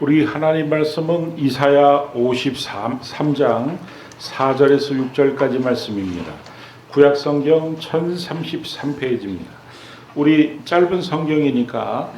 우리 하나님 말씀은 이사야 53장 4절에서 6절까지 말씀입니다. 구약성경 1033페이지입니다. 우리 짧은 성경이니까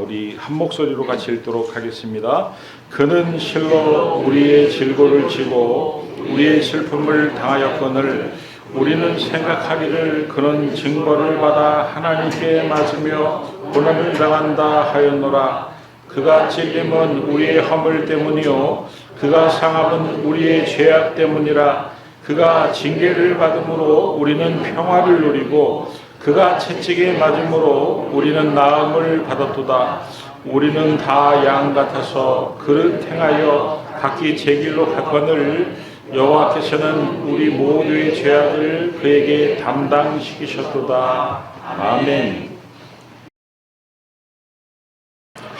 우리 한 목소리로 같이 읽도록 하겠습니다. 그는 실로 우리의 질고를 지고 우리의 슬픔을 당하였거늘 우리는 생각하기를 그는 징벌을 받아 하나님께 맞으며 고난을 당한다 하였노라. 그가 찔림은 우리의 허물 때문이요 그가 상함은 우리의 죄악 때문이라. 그가 징계를 받음으로 우리는 평화를 누리고 그가 채찍에 맞음으로 우리는 나음을 받았도다. 우리는 다 양 같아서 그를 행하여 각기 제 길로 갔거늘 여호와께서는 우리 모두의 죄악을 그에게 담당시키셨도다. 아멘.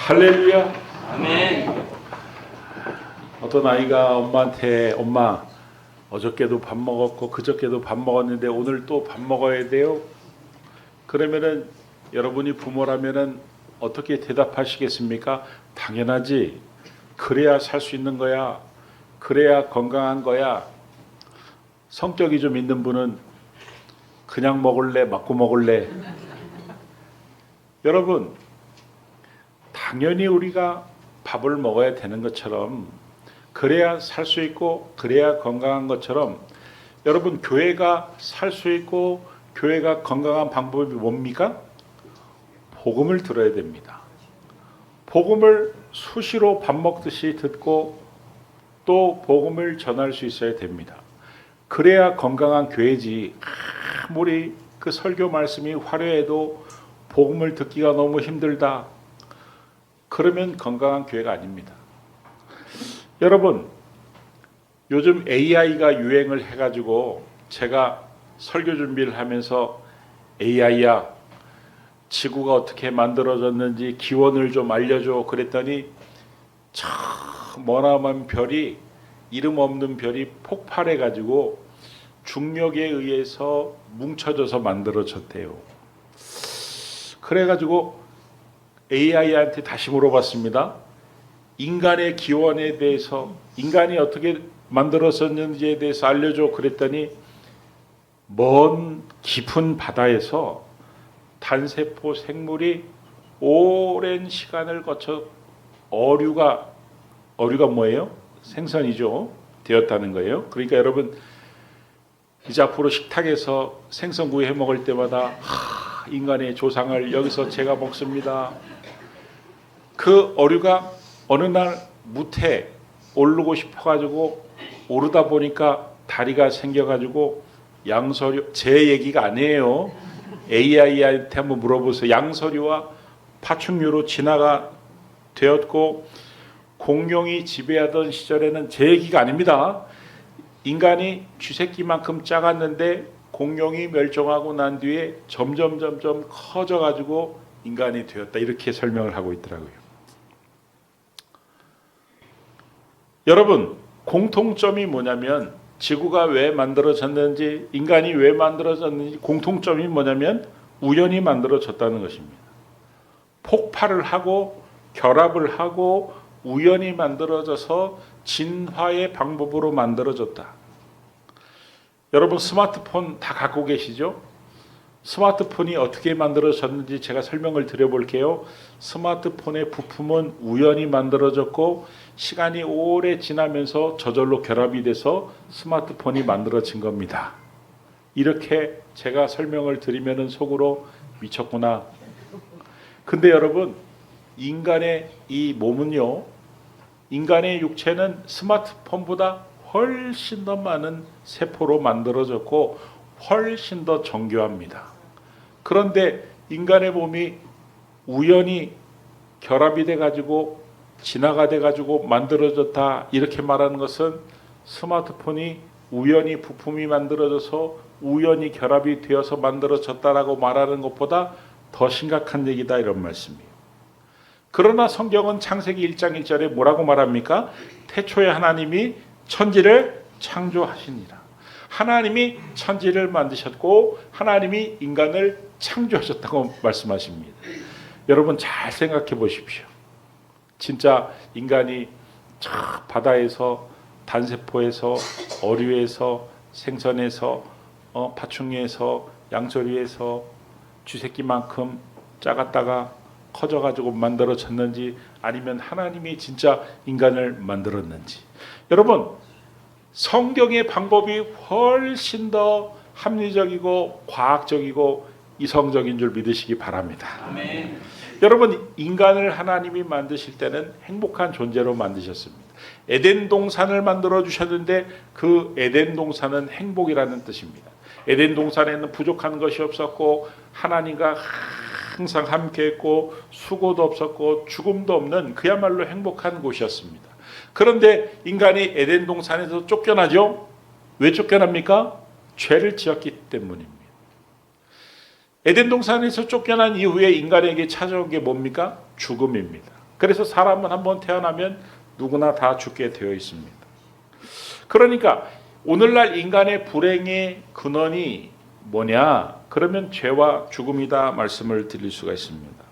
할렐루야. 아멘. 어떤 아이가 엄마한테 엄마 어저께도 밥 먹었고 그저께도 밥 먹었는데 오늘 또 밥 먹어야 돼요? 그러면은 여러분이 부모라면은 어떻게 대답하시겠습니까? 당연하지. 그래야 살 수 있는 거야. 그래야 건강한 거야. 성격이 좀 있는 분은 그냥 먹을래? 맞고 먹을래? 여러분, 당연히 우리가 밥을 먹어야 되는 것처럼 그래야 살 수 있고 그래야 건강한 것처럼 여러분 교회가 살 수 있고 교회가 건강한 방법이 뭡니까? 복음을 들어야 됩니다. 복음을 수시로 밥 먹듯이 듣고 또 복음을 전할 수 있어야 됩니다. 그래야 건강한 교회지. 아무리 그 설교 말씀이 화려해도 복음을 듣기가 너무 힘들다. 그러면 건강한 교회가 아닙니다. 여러분, 요즘 AI가 유행을 해가지고 제가 설교 준비를 하면서 AI야, 지구가 어떻게 만들어졌는지 기원을 좀 알려줘 그랬더니 저 머나먼 별이 이름 없는 별이 폭발해가지고 중력에 의해서 뭉쳐져서 만들어졌대요. 그래가지고 AI한테 다시 물어봤습니다. 인간의 기원에 대해서 인간이 어떻게 만들어졌는지에 대해서 알려줘 그랬더니 먼 깊은 바다에서 단세포 생물이 오랜 시간을 거쳐 어류가 뭐예요? 생선이죠. 되었다는 거예요. 그러니까 여러분 이제 앞으로 식탁에서 생선구이 해 먹을 때마다 인간의 조상을 여기서 제가 먹습니다. 그 어류가 어느 날 무태 오르고 싶어가지고 오르다 보니까 다리가 생겨가지고 양서류, 제 얘기가 아니에요. AI한테 한번 물어보세요. 양서류와 파충류로 진화가 되었고 공룡이 지배하던 시절에는 제 얘기가 아닙니다. 인간이 쥐새끼만큼 작았는데 공룡이 멸종하고 난 뒤에 점점 커져가지고 인간이 되었다. 이렇게 설명을 하고 있더라고요. 여러분, 공통점이 뭐냐면 지구가 왜 만들어졌는지 인간이 왜 만들어졌는지 공통점이 뭐냐면 우연히 만들어졌다는 것입니다. 폭발을 하고 결합을 하고 우연히 만들어져서 진화의 방법으로 만들어졌다. 여러분 스마트폰 다 갖고 계시죠? 스마트폰이 어떻게 만들어졌는지 제가 설명을 드려볼게요. 스마트폰의 부품은 우연히 만들어졌고 시간이 오래 지나면서 저절로 결합이 돼서 스마트폰이 만들어진 겁니다. 이렇게 제가 설명을 드리면 속으로 미쳤구나. 근데 여러분 인간의 이 몸은요, 인간의 육체는 스마트폰보다 훨씬 더 많은 세포로 만들어졌고 훨씬 더 정교합니다. 그런데 인간의 몸이 우연히 결합이 돼가지고 진화가 돼가지고 만들어졌다 이렇게 말하는 것은 스마트폰이 우연히 부품이 만들어져서 우연히 결합이 되어서 만들어졌다라고 말하는 것보다 더 심각한 얘기다 이런 말씀이에요. 그러나 성경은 창세기 1장 1절에 뭐라고 말합니까? 태초에 하나님이 천지를 창조하시니라. 하나님이 천지를 만드셨고 하나님이 인간을 창조하셨다고 말씀하십니다. 여러분 잘 생각해 보십시오. 진짜 인간이 저 바다에서 단세포에서 어류에서 생선에서 파충류에서 양조류에서 쥐새끼만큼 작았다가 커져가지고 만들어졌는지 아니면 하나님이 진짜 인간을 만들었는지 여러분 성경의 방법이 훨씬 더 합리적이고 과학적이고 이성적인 줄 믿으시기 바랍니다. 아멘. 여러분 인간을 하나님이 만드실 때는 행복한 존재로 만드셨습니다. 에덴 동산을 만들어 주셨는데 그 에덴 동산은 행복이라는 뜻입니다. 에덴 동산에는 부족한 것이 없었고 하나님과 항상 함께했고 수고도 없었고 죽음도 없는 그야말로 행복한 곳이었습니다. 그런데 인간이 에덴 동산에서 쫓겨나죠. 왜 쫓겨납니까? 죄를 지었기 때문입니다. 에덴 동산에서 쫓겨난 이후에 인간에게 찾아온 게 뭡니까? 죽음입니다. 그래서 사람은 한번 태어나면 누구나 다 죽게 되어 있습니다. 그러니까 오늘날 인간의 불행의 근원이 뭐냐? 그러면 죄와 죽음이다 말씀을 드릴 수가 있습니다.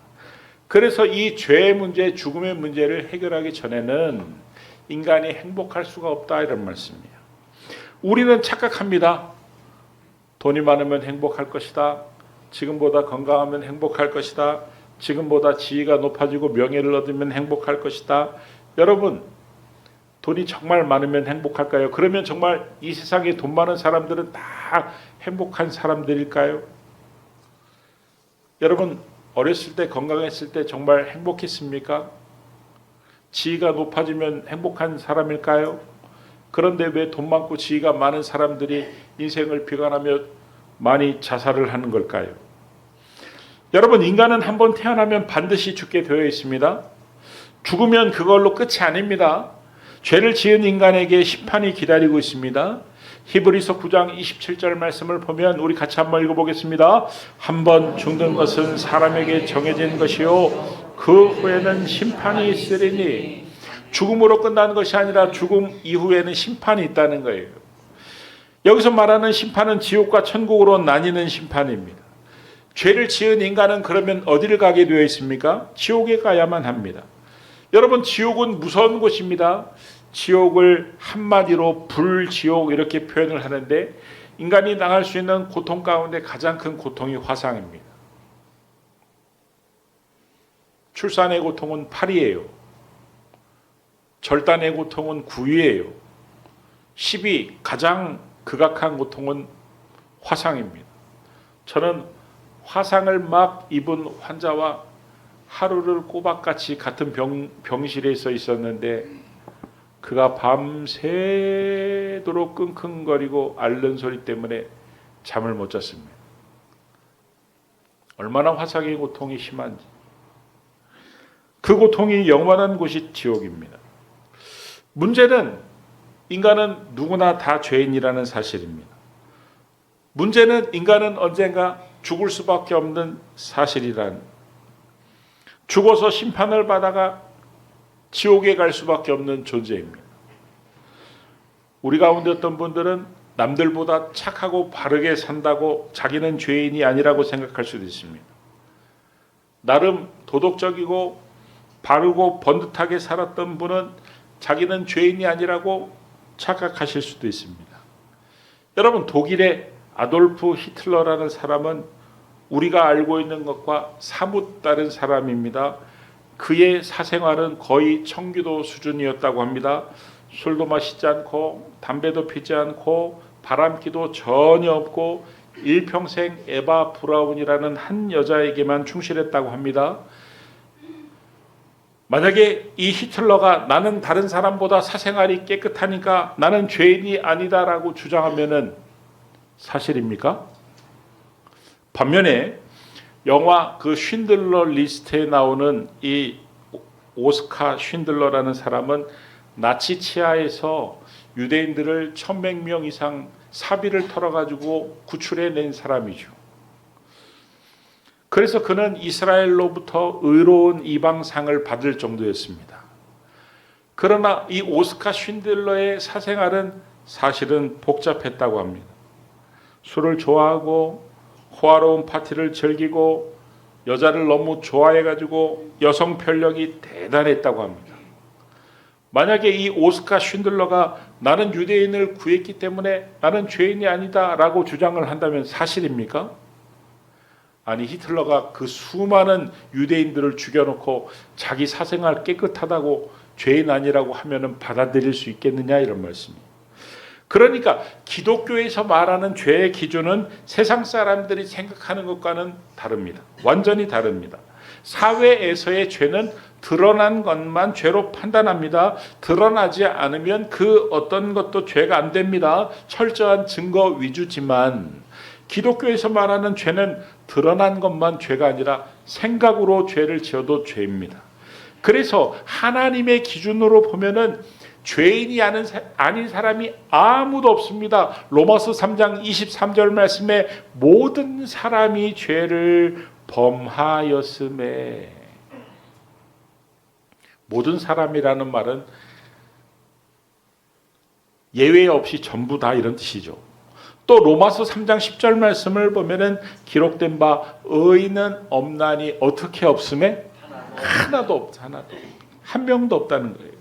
그래서 이 죄의 문제, 죽음의 문제를 해결하기 전에는 인간이 행복할 수가 없다 이런 말씀이에요. 우리는 착각합니다. 돈이 많으면 행복할 것이다. 지금보다 건강하면 행복할 것이다. 지금보다 지위가 높아지고 명예를 얻으면 행복할 것이다. 여러분 돈이 정말 많으면 행복할까요? 그러면 정말 이 세상에 돈 많은 사람들은 다 행복한 사람들일까요? 여러분 어렸을 때 건강했을 때 정말 행복했습니까? 지위가 높아지면 행복한 사람일까요? 그런데 왜 돈 많고 지위가 많은 사람들이 인생을 비관하며 많이 자살을 하는 걸까요? 여러분 인간은 한번 태어나면 반드시 죽게 되어 있습니다. 죽으면 그걸로 끝이 아닙니다. 죄를 지은 인간에게 심판이 기다리고 있습니다. 히브리서 9장 27절 말씀을 보면 우리 같이 한번 읽어보겠습니다. 한번 죽는 것은 사람에게 정해진 것이요 그 후에는 심판이 있으리니 죽음으로 끝나는 것이 아니라 죽음 이후에는 심판이 있다는 거예요. 여기서 말하는 심판은 지옥과 천국으로 나뉘는 심판입니다. 죄를 지은 인간은 그러면 어디를 가게 되어 있습니까? 지옥에 가야만 합니다. 여러분 지옥은 무서운 곳입니다. 지옥을 한마디로 불지옥 이렇게 표현을 하는데 인간이 당할 수 있는 고통 가운데 가장 큰 고통이 화상입니다. 출산의 고통은 팔이에요. 절단의 고통은 구이에요. 10이 가장 극악한 고통은 화상입니다. 저는 화상을 막 입은 환자와 하루를 꼬박같이 같은 병실에 서 있었는데 그가 밤새도록 끙끙거리고 앓는 소리 때문에 잠을 못 잤습니다. 얼마나 화상의 고통이 심한지. 그 고통이 영원한 곳이 지옥입니다. 문제는 인간은 누구나 다 죄인이라는 사실입니다. 문제는 인간은 언젠가 죽을 수밖에 없는 사실이란 죽어서 심판을 받아가 지옥에 갈 수밖에 없는 존재입니다. 우리 가운데 어떤 분들은 남들보다 착하고 바르게 산다고 자기는 죄인이 아니라고 생각할 수도 있습니다. 나름 도덕적이고 바르고 번듯하게 살았던 분은 자기는 죄인이 아니라고 착각하실 수도 있습니다. 여러분 독일의 아돌프 히틀러라는 사람은 우리가 알고 있는 것과 사뭇 다른 사람입니다. 그의 사생활은 거의 청교도 수준이었다고 합니다. 술도 마시지 않고 담배도 피지 않고 바람기도 전혀 없고 일평생 에바 브라운이라는 한 여자에게만 충실했다고 합니다. 만약에 이 히틀러가 나는 다른 사람보다 사생활이 깨끗하니까 나는 죄인이 아니다라고 주장하면은 사실입니까? 반면에 영화 그 쉰들러 리스트에 나오는 이 오스카 쉰들러라는 사람은 나치 치하에서 유대인들을 1,100명 이상 사비를 털어가지고 구출해낸 사람이죠. 그래서 그는 이스라엘로부터 의로운 이방상을 받을 정도였습니다. 그러나 이 오스카 쉰들러의 사생활은 사실은 복잡했다고 합니다. 술을 좋아하고 호화로운 파티를 즐기고 여자를 너무 좋아해가지고 여성 편력이 대단했다고 합니다. 만약에 이 오스카 쉰들러가 나는 유대인을 구했기 때문에 나는 죄인이 아니다 라고 주장을 한다면 사실입니까? 아니, 히틀러가 그 수많은 유대인들을 죽여놓고 자기 사생활 깨끗하다고 죄인 아니라고 하면은 받아들일 수 있겠느냐, 이런 말씀이에요. 그러니까 기독교에서 말하는 죄의 기준은 세상 사람들이 생각하는 것과는 다릅니다. 완전히 다릅니다. 사회에서의 죄는 드러난 것만 죄로 판단합니다. 드러나지 않으면 그 어떤 것도 죄가 안 됩니다. 철저한 증거 위주지만 기독교에서 말하는 죄는 드러난 것만 죄가 아니라 생각으로 죄를 지어도 죄입니다. 그래서 하나님의 기준으로 보면은 죄인이 아닌 사람이 아무도 없습니다. 로마서 3장 23절 말씀에 모든 사람이 죄를 범하였음에, 모든 사람이라는 말은 예외 없이 전부 다 이런 뜻이죠. 또 로마서 3장 10절 말씀을 보면은 기록된 바 의인은 없나니 어떻게 없음에? 하나도 없다. 하나도. 한 명도 없다는 거예요.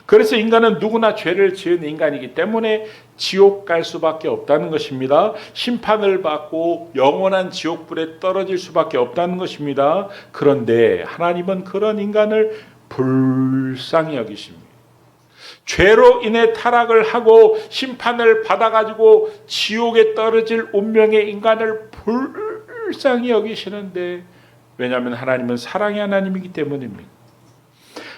그래서 인간은 누구나 죄를 지은 인간이기 때문에 지옥 갈 수밖에 없다는 것입니다. 심판을 받고 영원한 지옥불에 떨어질 수밖에 없다는 것입니다. 그런데 하나님은 그런 인간을 불쌍히 여기십니다. 죄로 인해 타락을 하고 심판을 받아가지고 지옥에 떨어질 운명의 인간을 불쌍히 여기시는데, 왜냐하면 하나님은 사랑의 하나님이기 때문입니다.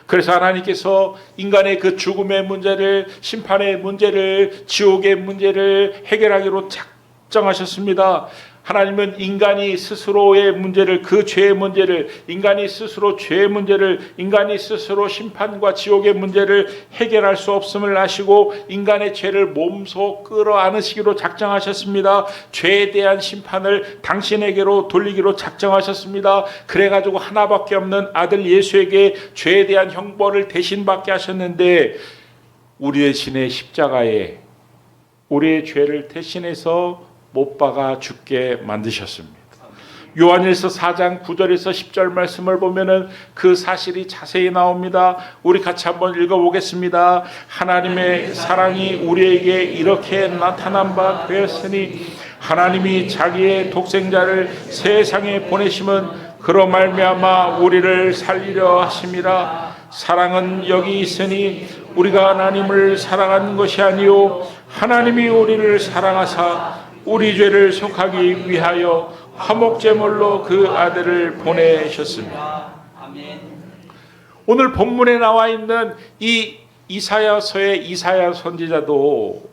그래서 하나님께서 인간의 그 죽음의 문제를, 심판의 문제를, 지옥의 문제를 해결하기로 작정하셨습니다. 하나님은 인간이 스스로의 문제를, 그 죄의 문제를, 인간이 스스로 죄의 문제를, 인간이 스스로 심판과 지옥의 문제를 해결할 수 없음을 아시고 인간의 죄를 몸소 끌어안으시기로 작정하셨습니다. 죄에 대한 심판을 당신에게로 돌리기로 작정하셨습니다. 그래가지고 하나밖에 없는 아들 예수에게 죄에 대한 형벌을 대신 받게 하셨는데, 우리 대신에 십자가에 우리의 죄를 대신해서 못 박아 죽게 만드셨습니다. 요한일서 4장 9절에서 10절 말씀을 보면은 그 사실이 자세히 나옵니다. 우리 같이 한번 읽어보겠습니다. 하나님의 사랑이 우리에게 이렇게 나타난 바 되었으니 하나님이 자기의 독생자를 세상에 보내심은 그로 말미암아 우리를 살리려 하심이라. 사랑은 여기 있으니 우리가 하나님을 사랑한 것이 아니요 하나님이 우리를 사랑하사 우리 죄를 속하기 위하여 화목제물로 그 아들을 보내셨습니다. 오늘 본문에 나와 있는 이 이사야서의 이사야 선지자도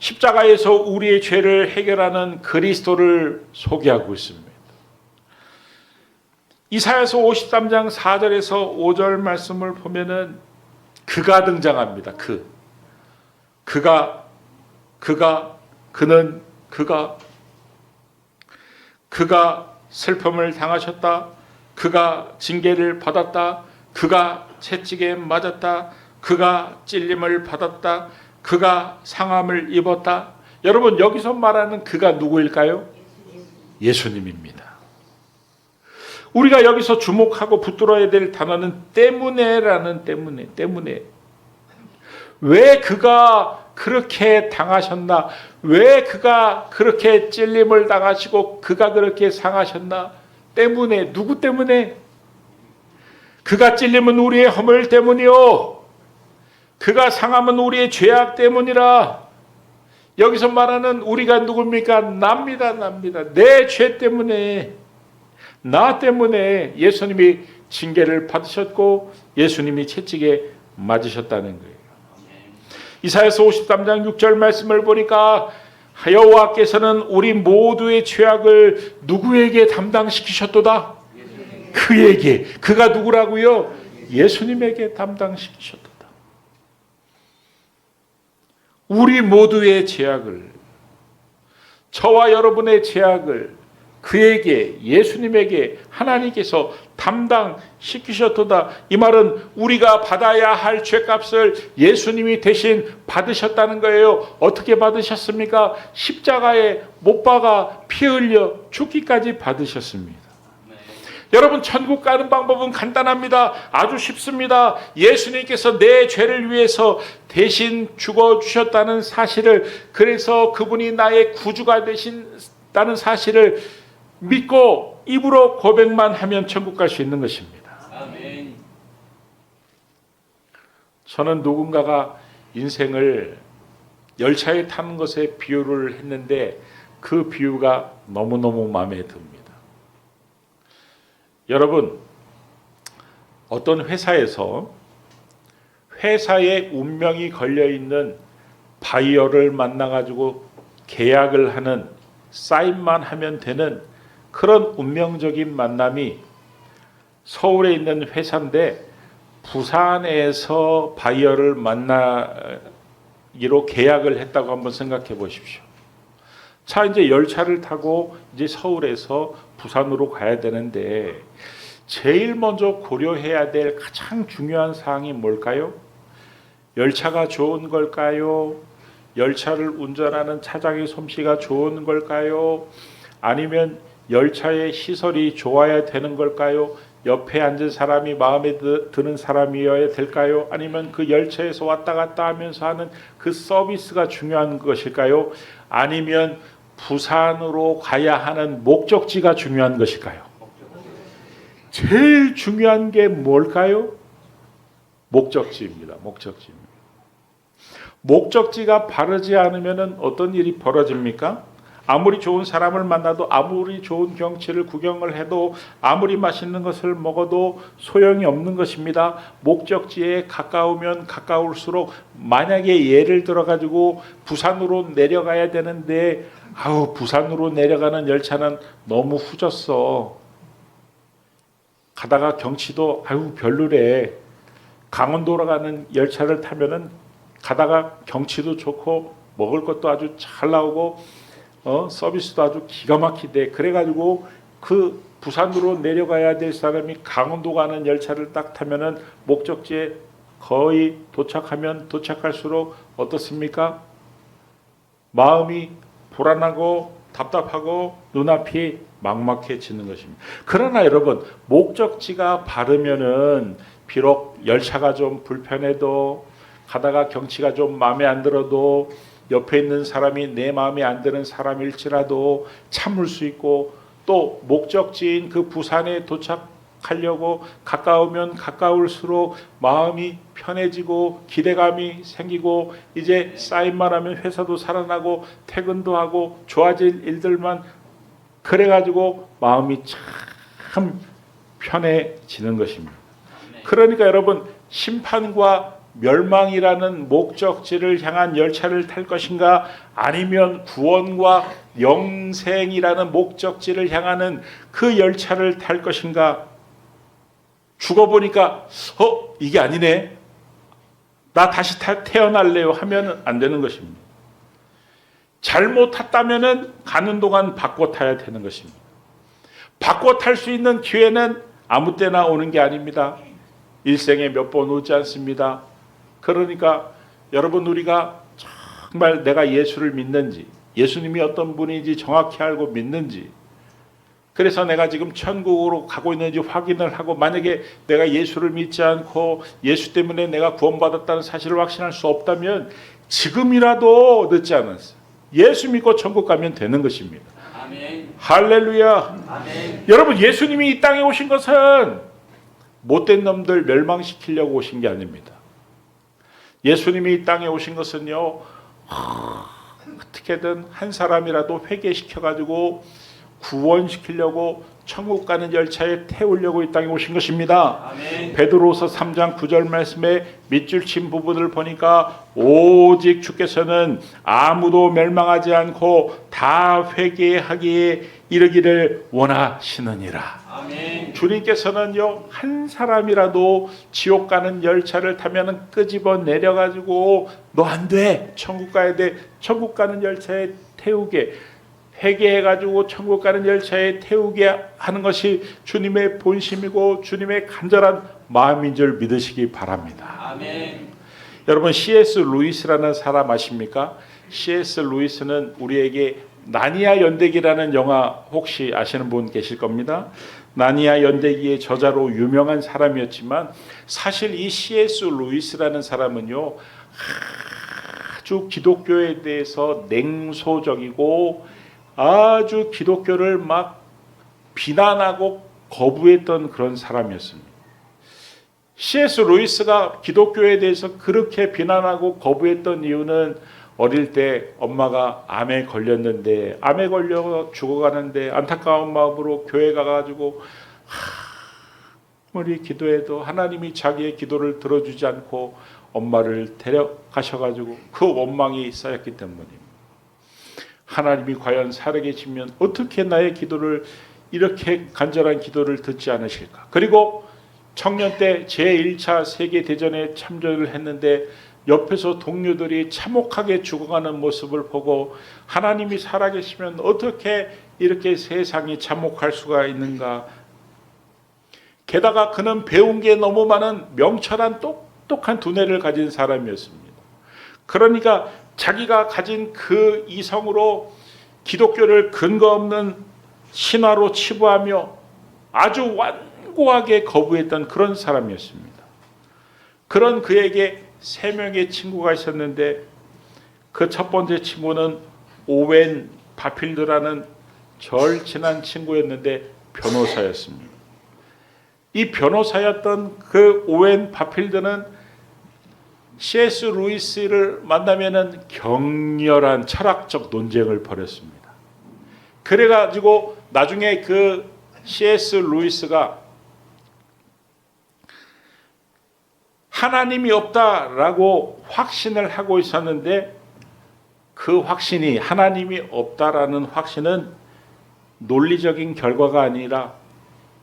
십자가에서 우리의 죄를 해결하는 그리스도를 소개하고 있습니다. 이사야서 53장 4절에서 5절 말씀을 보면은 그가 등장합니다. 그가 슬픔을 당하셨다. 그가 징계를 받았다. 그가 채찍에 맞았다. 그가 찔림을 받았다. 그가 상함을 입었다. 여러분, 여기서 말하는 그가 누구일까요? 예수님입니다. 우리가 여기서 주목하고 붙들어야 될 단어는 때문에라는 때문에. 왜 그가 그렇게 당하셨나? 왜 그가 그렇게 찔림을 당하시고 그가 그렇게 상하셨나? 때문에. 누구 때문에? 그가 찔림은 우리의 허물 때문이요 그가 상함은 우리의 죄악 때문이라. 여기서 말하는 우리가 누굽니까? 납니다. 내 죄 때문에, 나 때문에 예수님이 징계를 받으셨고 예수님이 채찍에 맞으셨다는 거예요. 이사야서 53장 6절 말씀을 보니까 여호와께서는 우리 모두의 죄악을 누구에게 담당시키셨도다? 그에게. 그가 누구라고요? 예수님에게 담당시키셨도다. 우리 모두의 죄악을, 저와 여러분의 죄악을 그에게, 예수님에게 하나님께서 담당시키셨도다. 이 말은 우리가 받아야 할 죄값을 예수님이 대신 받으셨다는 거예요. 어떻게 받으셨습니까? 십자가에 못 박아 피 흘려 죽기까지 받으셨습니다. 여러분, 천국 가는 방법은 간단합니다. 아주 쉽습니다. 예수님께서 내 죄를 위해서 대신 죽어주셨다는 사실을, 그래서 그분이 나의 구주가 되신다는 사실을 믿고 입으로 고백만 하면 천국 갈 수 있는 것입니다. 아멘. 저는 누군가가 인생을 열차에 타는 것에 비유를 했는데 그 비유가 너무너무 마음에 듭니다. 여러분, 어떤 회사에서 회사의 운명이 걸려있는 바이어를 만나가지고 계약을 하는, 사인만 하면 되는 그런 운명적인 만남이 서울에 있는 회사인데 부산에서 바이어를 만나기로 계약을 했다고 한번 생각해 보십시오. 자, 이제 열차를 타고 이제 서울에서 부산으로 가야 되는데 제일 먼저 고려해야 될 가장 중요한 사항이 뭘까요? 열차가 좋은 걸까요? 열차를 운전하는 차장의 솜씨가 좋은 걸까요? 아니면 열차의 시설이 좋아야 되는 걸까요? 옆에 앉은 사람이 마음에 드는 사람이어야 될까요? 아니면 그 열차에서 왔다 갔다 하면서 하는 그 서비스가 중요한 것일까요? 아니면 부산으로 가야 하는 목적지가 중요한 것일까요? 제일 중요한 게 뭘까요? 목적지입니다. 목적지입니다. 목적지가 바르지 않으면 어떤 일이 벌어집니까? 아무리 좋은 사람을 만나도, 아무리 좋은 경치를 구경을 해도, 아무리 맛있는 것을 먹어도 소용이 없는 것입니다. 목적지에 가까우면 가까울수록, 만약에 예를 들어 가지고 부산으로 내려가야 되는데 부산으로 내려가는 열차는 너무 후졌어. 가다가 경치도 별로래. 강원도로 가는 열차를 타면은 가다가 경치도 좋고 먹을 것도 아주 잘 나오고 서비스도 아주 기가 막히대. 그래가지고 그 부산으로 내려가야 될 사람이 강원도 가는 열차를 딱 타면은 목적지에 거의 도착하면 도착할수록 어떻습니까? 마음이 불안하고 답답하고 눈앞이 막막해지는 것입니다. 그러나 여러분, 목적지가 바르면은 비록 열차가 좀 불편해도, 가다가 경치가 좀 마음에 안 들어도, 옆에 있는 사람이 내 마음에 안 드는 사람일지라도 참을 수 있고, 또 목적지인 그 부산에 도착하려고 가까우면 가까울수록 마음이 편해지고 기대감이 생기고, 이제 사인만 하면 회사도 살아나고 퇴근도 하고 좋아질 일들만, 그래가지고 마음이 참 편해지는 것입니다. 그러니까 여러분, 심판과 멸망이라는 목적지를 향한 열차를 탈 것인가, 아니면 구원과 영생이라는 목적지를 향하는 그 열차를 탈 것인가. 죽어보니까 이게 아니네, 나 다시 태어날래요 하면 안 되는 것입니다. 잘못 탔다면은 가는 동안 바꿔 타야 되는 것입니다. 바꿔 탈 수 있는 기회는 아무 때나 오는 게 아닙니다. 일생에 몇 번 오지 않습니다. 그러니까 여러분, 우리가 정말 내가 예수를 믿는지, 예수님이 어떤 분인지 정확히 알고 믿는지, 그래서 내가 지금 천국으로 가고 있는지 확인을 하고, 만약에 내가 예수를 믿지 않고 예수 때문에 내가 구원받았다는 사실을 확신할 수 없다면 지금이라도 늦지 않았어요. 예수 믿고 천국 가면 되는 것입니다. 아멘. 할렐루야. 아멘. 여러분, 예수님이 이 땅에 오신 것은 못된 놈들 멸망시키려고 오신 게 아닙니다. 예수님이 이 땅에 오신 것은요, 어떻게든 한 사람이라도 회개시켜가지고 구원시키려고 천국 가는 열차에 태우려고 이 땅에 오신 것입니다. 아멘. 베드로서 3장 9절 말씀에 밑줄 친 부분을 보니까 오직 주께서는 아무도 멸망하지 않고 다 회개하기에 이르기를 원하시느니라. 아멘. 주님께서는요, 한 사람이라도 지옥 가는 열차를 타면은 끄집어 내려가지고 너 안 돼, 천국 가야 돼, 천국 가는 열차에 태우게 회개해가지고 천국 가는 열차에 태우게 하는 것이 주님의 본심이고 주님의 간절한 마음인 줄 믿으시기 바랍니다. 아멘. 여러분, C.S. 루이스라는 사람 아십니까? C.S. 루이스는 우리에게 나니아 연대기라는 영화 혹시 아시는 분 계실 겁니다. 나니아 연대기의 저자로 유명한 사람이었지만 사실 이 C.S. 루이스라는 사람은요, 아주 기독교에 대해서 냉소적이고 아주 기독교를 막 비난하고 거부했던 그런 사람이었습니다. C.S. 루이스가 기독교에 대해서 그렇게 비난하고 거부했던 이유는 어릴 때 엄마가 암에 걸렸는데 암에 걸려 죽어가는데 안타까운 마음으로 교회 가가지고 아무리 기도해도 하나님이 자기의 기도를 들어주지 않고 엄마를 데려가셔가지고 그 원망이 쌓였기 때문입니다. 하나님이 과연 살아계시면 어떻게 나의 기도를 이렇게 간절한 기도를 듣지 않으실까? 그리고 청년 때 제1차 세계대전에 참전을 했는데 옆에서 동료들이 참혹하게 죽어가는 모습을 보고 하나님이 살아계시면 어떻게 이렇게 세상이 참혹할 수가 있는가? 게다가 그는 배운 게 너무 많은 명철한 똑똑한 두뇌를 가진 사람이었습니다. 그러니까 자기가 가진 그 이성으로 기독교를 근거 없는 신화로 치부하며 아주 완고하게 거부했던 그런 사람이었습니다. 그런 그에게 3명의 친구가 있었는데 그 첫 번째 친구는 오웬 바필드라는 절친한 친구였는데 변호사였습니다. 이 변호사였던 그 오웬 바필드는 C.S. 루이스를 만나면은 격렬한 철학적 논쟁을 벌였습니다. 그래가지고 나중에 그 C.S. 루이스가 하나님이 없다라고 확신을 하고 있었는데 그 확신이 하나님이 없다라는 확신은 논리적인 결과가 아니라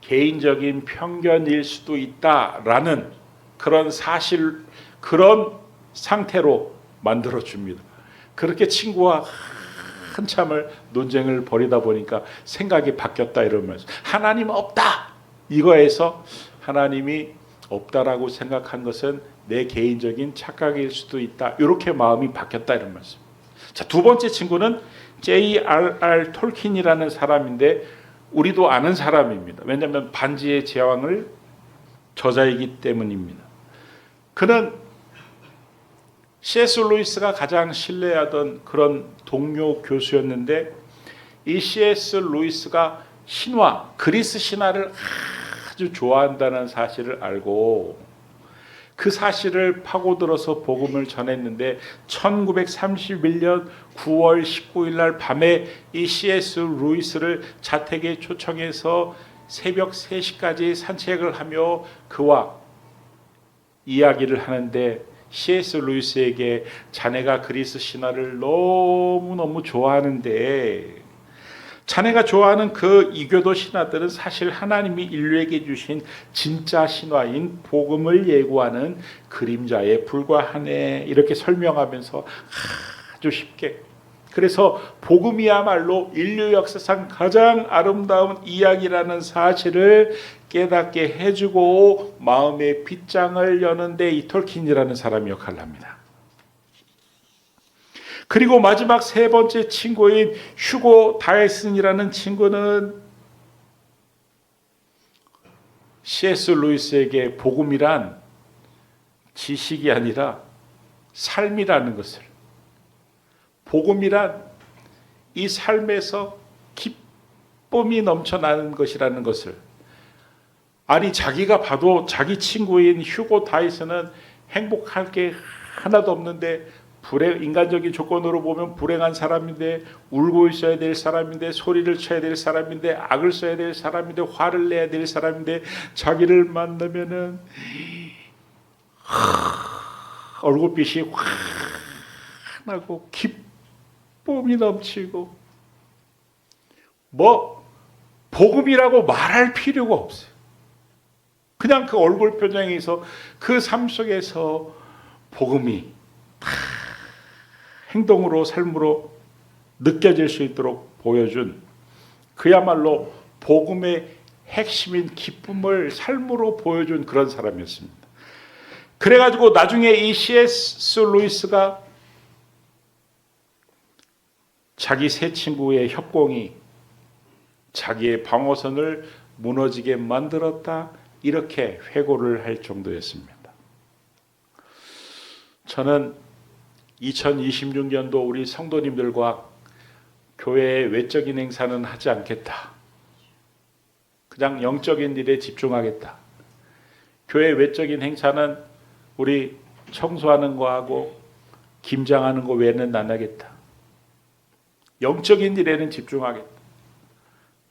개인적인 편견일 수도 있다라는 그런 사실, 그런 상태로 만들어줍니다. 그렇게 친구와 한참을 논쟁을 벌이다 보니까 생각이 바뀌었다 이러면서 하나님 없다! 이거에서 하나님이 없다라고 생각한 것은 내 개인적인 착각일 수도 있다. 이렇게 마음이 바뀌었다 이런 말씀. 자, 두 번째 친구는 J.R.R. 톨킨이라는 사람인데 우리도 아는 사람입니다. 왜냐하면 반지의 제왕을 저자이기 때문입니다. 그는 C.S. 루이스가 가장 신뢰하던 그런 동료 교수였는데 이 C.S. 루이스가 신화, 그리스 신화를 아주 좋아한다는 사실을 알고 그 사실을 파고들어서 복음을 전했는데 1931년 9월 19일 날 밤에 이 C.S. 루이스를 자택에 초청해서 새벽 3시까지 산책을 하며 그와 이야기를 하는데 C.S. 루이스에게 자네가 그리스 신화를 너무너무 좋아하는데 자네가 좋아하는 그 이교도 신화들은 사실 하나님이 인류에게 주신 진짜 신화인 복음을 예고하는 그림자에 불과하네 이렇게 설명하면서 아주 쉽게, 그래서 복음이야말로 인류 역사상 가장 아름다운 이야기라는 사실을 깨닫게 해주고 마음의 빗장을 여는데 이 톨킨이라는 사람이 역할을 합니다. 그리고 마지막 세 번째 친구인 휴고 다이슨이라는 친구는 C.S. 루이스에게 복음이란 지식이 아니라 삶이라는 것을, 복음이란 이 삶에서 기쁨이 넘쳐나는 것이라는 것을, 아니 자기가 봐도 자기 친구인 휴고 다이슨은 행복할 게 하나도 없는데 인간적인 조건으로 보면 불행한 사람인데, 울고 있어야 될 사람인데, 소리를 쳐야 될 사람인데, 악을 써야 될 사람인데, 화를 내야 될 사람인데, 자기를 만나면은 얼굴빛이 환하고 기쁨이 넘치고, 뭐 복음이라고 말할 필요가 없어요. 그냥 그 얼굴 표정에서 그 삶 속에서 복음이 행동으로 삶으로 느껴질 수 있도록 보여준 그야말로 복음의 핵심인 기쁨을 삶으로 보여준 그런 사람이었습니다. 그래가지고 나중에 이 C.S. 루이스가 자기 세 친구의 협공이 자기의 방어선을 무너지게 만들었다, 이렇게 회고를 할 정도였습니다. 저는 2026년도 우리 성도님들과 교회의 외적인 행사는 하지 않겠다. 그냥 영적인 일에 집중하겠다. 교회 외적인 행사는 우리 청소하는 거하고 김장하는 거 외에는 안 하겠다. 영적인 일에는 집중하겠다.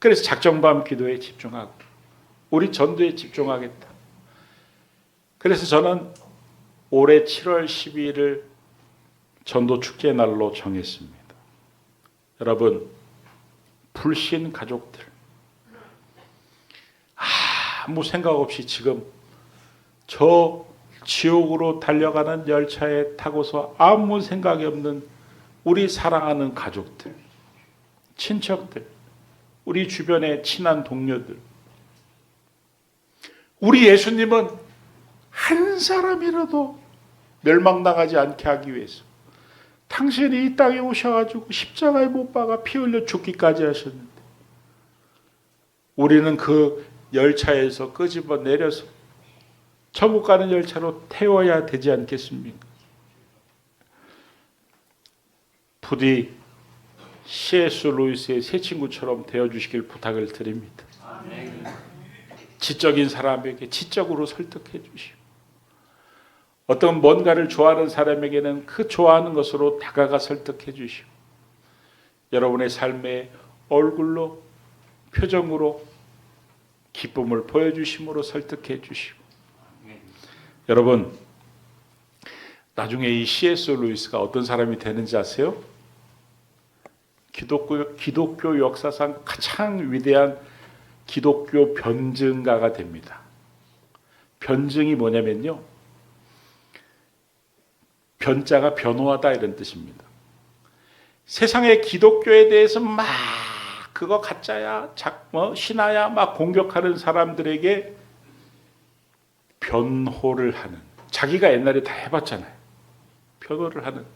그래서 작정밤 기도에 집중하고 우리 전도에 집중하겠다. 그래서 저는 올해 7월 12일을 전도 축제 날로 정했습니다. 여러분, 불신 가족들, 아무 생각 없이 지금 저 지옥으로 달려가는 열차에 타고서 아무 생각이 없는 우리 사랑하는 가족들, 친척들, 우리 주변의 친한 동료들, 우리 예수님은 한 사람이라도 멸망당하지 않게 하기 위해서 당신이 이 땅에 오셔가지고 십자가에 못 박아 피 흘려 죽기까지 하셨는데, 우리는 그 열차에서 끄집어 내려서 천국 가는 열차로 태워야 되지 않겠습니까? 부디 C.S. 루이스의 새 친구처럼 되어주시길 부탁을 드립니다. 지적인 사람에게 지적으로 설득해 주시고, 어떤 뭔가를 좋아하는 사람에게는 그 좋아하는 것으로 다가가 설득해 주시고, 여러분의 삶의 얼굴로, 표정으로 기쁨을 보여주심으로 설득해 주시고, 여러분, 나중에 이 C.S. 루이스가 어떤 사람이 되는지 아세요? 기독교 역사상 가장 위대한 기독교 변증가가 됩니다. 변증이 뭐냐면요, 변자가 변호하다 이런 뜻입니다. 세상의 기독교에 대해서 막 그거 가짜야, 신화야 막 공격하는 사람들에게 변호를 하는, 자기가 옛날에 다 해봤잖아요. 변호를 하는,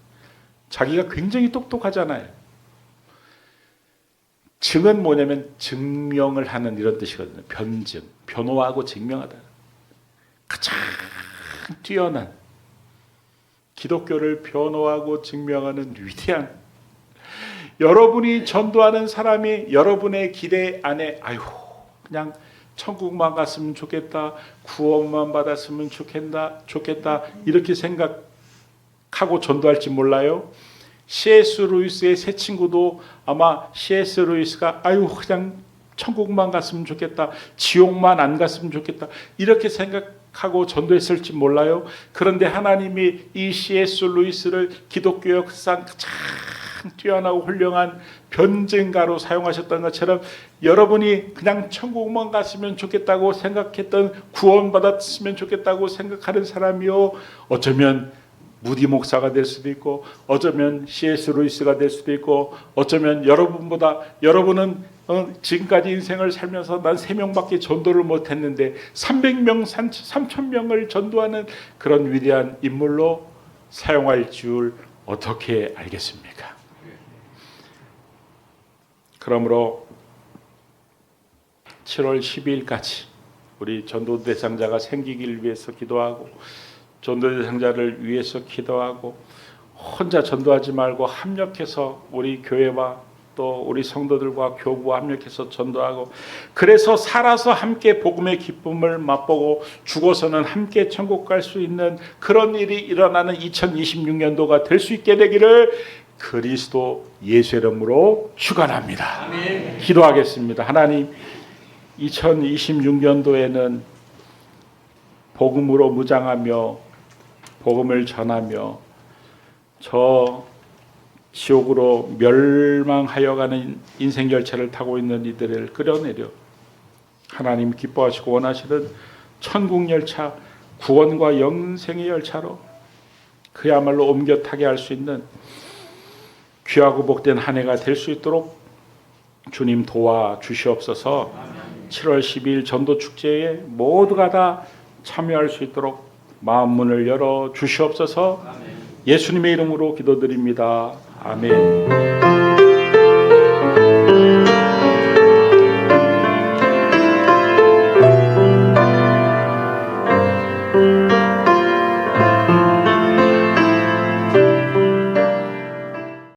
자기가 굉장히 똑똑하잖아요. 증은 뭐냐면 증명을 하는 이런 뜻이거든요. 변증, 변호하고 증명하다. 가장 뛰어난 기독교를 변호하고 증명하는 위대한, 여러분이 전도하는 사람이 여러분의 기대 안에 그냥 천국만 갔으면 좋겠다, 구원만 받았으면 좋겠다 이렇게 생각하고 전도할지 몰라요. C.S. 루이스의 새 친구도 아마 C.S. 루이스가 그냥 천국만 갔으면 좋겠다, 지옥만 안 갔으면 좋겠다 이렇게 생각하고 전도했을지 몰라요. 그런데 하나님이 이 C.S. 루이스를 기독교 역사상 가장 뛰어나고 훌륭한 변증가로 사용하셨던 것처럼, 여러분이 그냥 천국만 갔으면 좋겠다고 생각했던, 구원받았으면 좋겠다고 생각하는 사람이요, 어쩌면 무디 목사가 될 수도 있고, 어쩌면 C.S. 루이스가 될 수도 있고, 어쩌면 여러분은 지금까지 인생을 살면서 난 3명밖에 전도를 못했는데 300명, 3,000명을 전도하는 그런 위대한 인물로 사용할 줄 어떻게 알겠습니까? 그러므로 7월 12일까지 우리 전도 대상자가 생기길 위해서 기도하고, 전도 대상자를 위해서 기도하고, 혼자 전도하지 말고 합력해서 우리 교회와 또 우리 성도들과 교부와 합력해서 전도하고, 그래서 살아서 함께 복음의 기쁨을 맛보고 죽어서는 함께 천국 갈 수 있는 그런 일이 일어나는 2026년도가 될 수 있게 되기를 그리스도 예수 이름으로 축원합니다. 아멘. 기도하겠습니다. 하나님, 2026년도에는 복음으로 무장하며 복음을 전하며 저 지옥으로 멸망하여 가는 인생 열차를 타고 있는 이들을 끌어내려 하나님 기뻐하시고 원하시는 천국 열차, 구원과 영생의 열차로 그야말로 옮겨 타게 할 수 있는 귀하고 복된 한 해가 될 수 있도록 주님 도와 주시옵소서. 7월 10일 전도 축제에 모두가 다 참여할 수 있도록 마음 문을 열어 주시옵소서. 예수님의 이름으로 기도드립니다. 아멘.